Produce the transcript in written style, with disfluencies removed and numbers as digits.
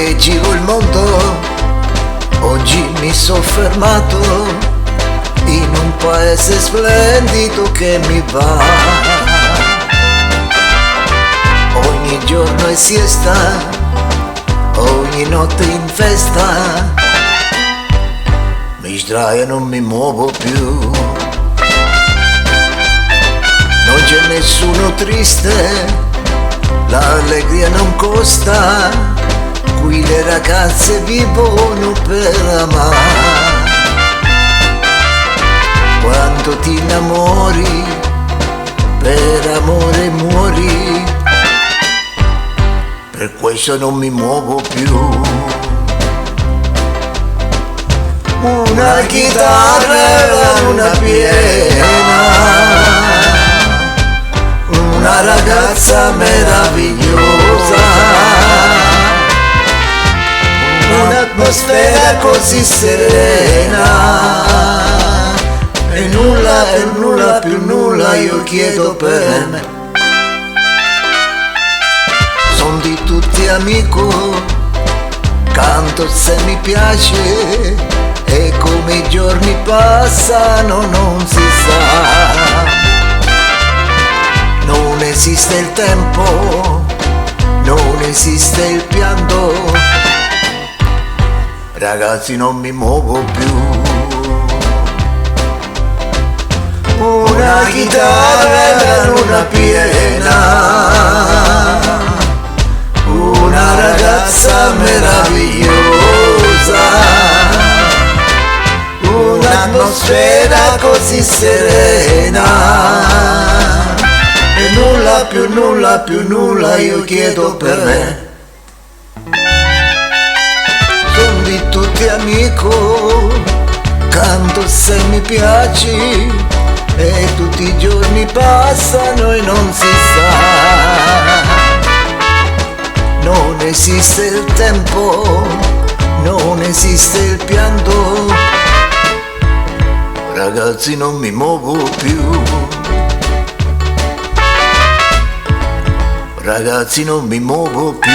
che giro il mondo, oggi mi sono fermato in un paese splendido che mi va. Ogni giorno è siesta, ogni notte in festa, mi sdraio e non mi muovo più. Non c'è nessuno triste, l'allegria non costa, qui le ragazze vivono per amare. Quando ti innamori, per amore muori, per questo non mi muovo più. Una chitarra e la luna piena, una ragazza meravigliosa, un'atmosfera così serena, e nulla più nulla io chiedo per me. Son di tutti amico, canto se mi piace, e come i giorni passano non si sa. Non esiste il tempo, non esiste il pianto, ragazzi non mi muovo più. Una chitarra e la luna piena, una ragazza meravigliosa, un'atmosfera così serena, e nulla più nulla io chiedo per me. Son di tutti amico, canto se mi piaci, e tutti i giorni passano e non si sa. Non esiste il tempo, non esiste il pianto, ragazzi non mi muovo più. Ragazzi non mi muovo più.